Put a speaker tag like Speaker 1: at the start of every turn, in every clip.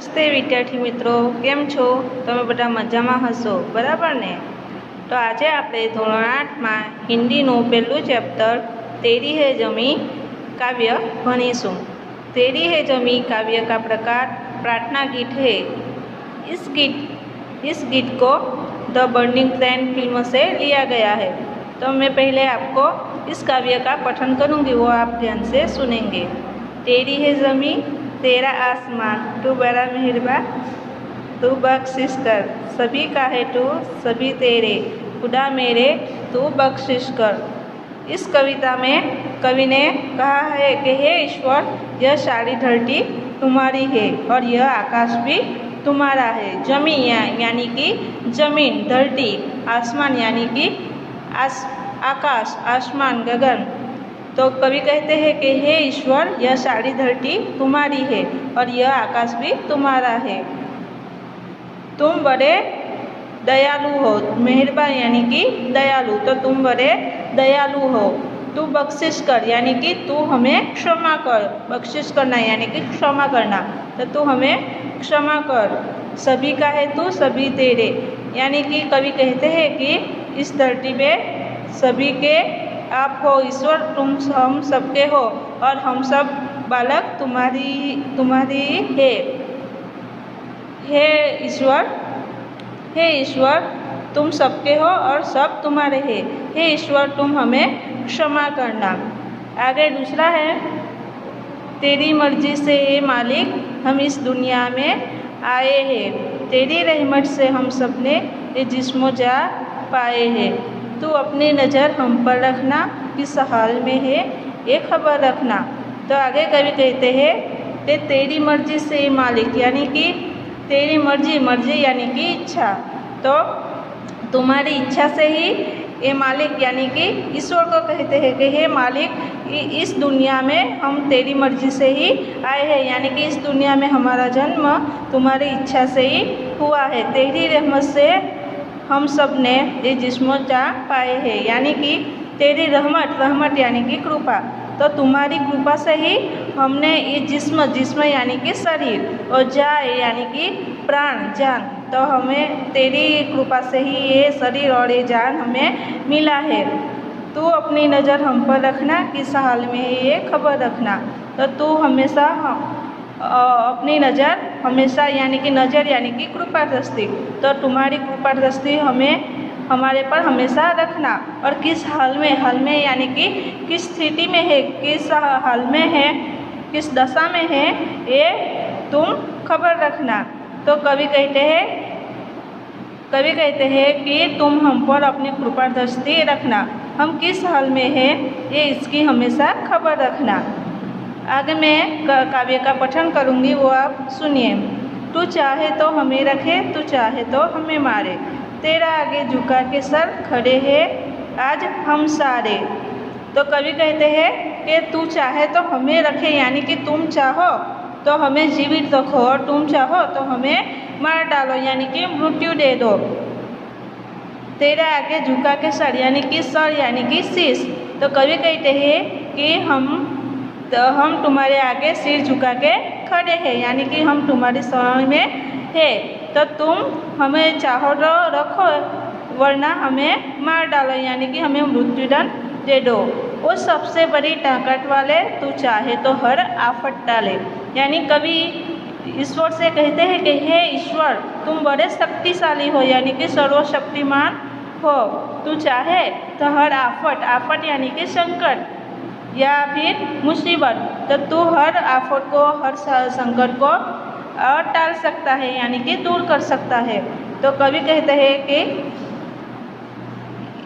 Speaker 1: નમસ્તે વિદ્યાર્થી મિત્રો, કેમ છો? તમે બધા મજામાં હશો, બરાબર ને? તો આજે આપણે ધોરણ 8માં હિન્દીનું પહેલું ચેપ્ટર તેરી હે જમી काव्य भणीशुं। तेरी है जमी काव्य का प्रकार प्रार्थना गीत है। इस गीत को द बर्निंग ट्रेन फिल्म से लिया गया है। तो मैं पहले आपको इस काव्य का पठन करूँगी, वो आप ध्यान से सुनेंगे। तेरी है जमी तेरा आसमान, तू बड़ा मेहरबान तू बख्शिश कर, सभी का है तू सभी तेरे, खुदा मेरे तू बख्शिश कर। इस कविता में कवि ने कहा है कि हे ईश्वर, यह सारी धरती तुम्हारी है और यह आकाश भी तुम्हारा है। जमी यानी कि जमीन, धरती, आसमान यानी कि आकाश, आसमान, गगन। तो कवि कहते हैं कि हे ईश्वर, यह सारी धरती तुम्हारी है और यह आकाश भी तुम्हारा है। तुम बड़े दयालु हो, मेहरबान यानी कि दयालु, तो तुम बड़े दयालु हो। तू बख्शिश कर यानी कि तू हमें क्षमा कर, बख्शिश करना यानी कि क्षमा करना, तो तू हमें क्षमा कर। सभी का है तू सभी तेरे, यानी कि कवि कहते हैं कि इस धरती पे सभी के आप हो ईश्वर, तुम हम सबके हो और हम सब बालक तुम्हारी है। हे ईश्वर तुम सबके हो और सब तुम्हारे हैं। हे ईश्वर तुम हमें क्षमा करना। आगे दूसरा है, तेरी मर्जी से हे मालिक हम इस दुनिया में आए हैं, तेरी रहमत से हम सबने ये जिस्मो जा पाए हैं। तू अपनी नज़र हम पर रखना, किस हाल में है ये खबर रखना। तो आगे कवि कहते हैं कि तेरी मर्जी से मालिक यानी कि तेरी मर्जी यानी कि इच्छा, तो तुम्हारी इच्छा से ही ये मालिक यानी कि ईश्वर को कहते हैं कि हे मालिक, इस दुनिया में हम तेरी मर्जी से ही आए हैं, यानी कि इस दुनिया में हमारा जन्म तुम्हारी इच्छा से ही हुआ है। तेरी रहमत से हम सब ने ये जिस्म जा पाए हैं, यानी कि तेरी रहमत यानी कि कृपा, तो तुम्हारी कृपा से ही हमने ये जिस्म यानी कि शरीर और जाए यानी कि प्राण, जान, तो हमें तेरी कृपा से ही ये शरीर और ये जान हमें मिला है। तू अपनी नज़र हम पर रखना, किस हाल में है ये खबर रखना। तो तू हमेशा अपनी नज़र हमेशा यानी कि नज़र यानी कि कृपा दृष्टि, तो तुम्हारी कृपा दृष्टि हमें हमारे पर हमेशा रखना। और किस हाल में यानी कि किस स्थिति में है, किस हाल में है, किस दशा में है, ये तुम खबर रखना। तो कवि कहते हैं कि तुम हम पर अपनी कृपा दृष्टि रखना, हम किस हाल में है ये इसकी हमेशा खबर रखना। आगे मैं काव्य का पठन करूँगी, वो आप सुनिए। तू चाहे तो हमें रखे, तू चाहे तो हमें मारे, तेरा आगे झुका के सर खड़े हैं आज हम सारे। तो कवि कहते हैं कि तू चाहे तो हमें रखे, यानी कि तुम चाहो तो हमें जीवित रखो और तुम चाहो तो हमें मार डालो, यानी कि मृत्यु दे दो। तेरा आगे झुका के सर यानी कि शीश, तो कवि कहते हैं कि हम तुम्हारे आगे सिर झुका के खड़े हैं, यानी कि हम तुम्हारी शरण में है, तो तुम हमें चाहो तो रखो वरना हमें मार डालो, यानी कि हमें मृत्युदंड दे दो। वो सबसे बड़ी ताकत वाले तू चाहे तो हर आफत डाले, यानी कवि ईश्वर से कहते हैं कि हे ईश्वर तुम बड़े शक्तिशाली हो, यानी कि सर्वशक्तिमान हो। तू चाहे तो हर आफत यानी कि संकट या फिर मुसीबत, तो तू हर आफत को, हर संकट को और टाल सकता है, यानी कि दूर कर सकता है। तो कवि कहते हैं कि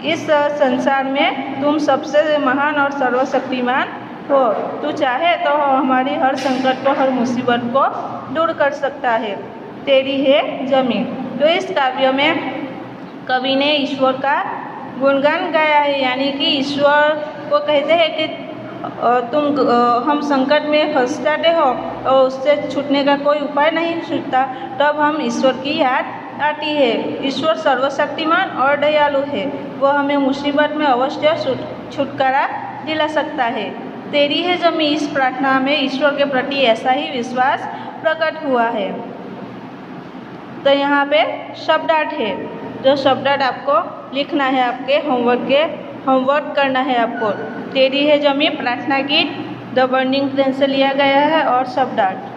Speaker 1: इस संसार में तुम सबसे महान और सर्वशक्तिमान हो। तू चाहे तो हमारी हर संकट को, हर मुसीबत को दूर कर सकता है। तेरी है जमीन। तो इस काव्य में कवि ने ईश्वर का गुणगान गाया है, यानी कि ईश्वर को कहते हैं कि हम संकट में फंस जाते हो और उससे छूटने का कोई उपाय नहीं छूटता, तब हम ईश्वर की याद आती है। ईश्वर सर्वशक्तिमान और दयालु है, वो हमें मुसीबत में अवश्य छुटकारा दिला सकता है। तेरी है जमी, इस प्रार्थना में ईश्वर के प्रति ऐसा ही विश्वास प्रकट हुआ है। तो यहाँ पे शब्दार्थ है, जो शब्दार्थ आपको लिखना है, आपके होमवर्क करना है आपको। तेरी है जमी प्रार्थना गीत द बर्निंग ट्रेन से लिया गया है और शब्दार्थ।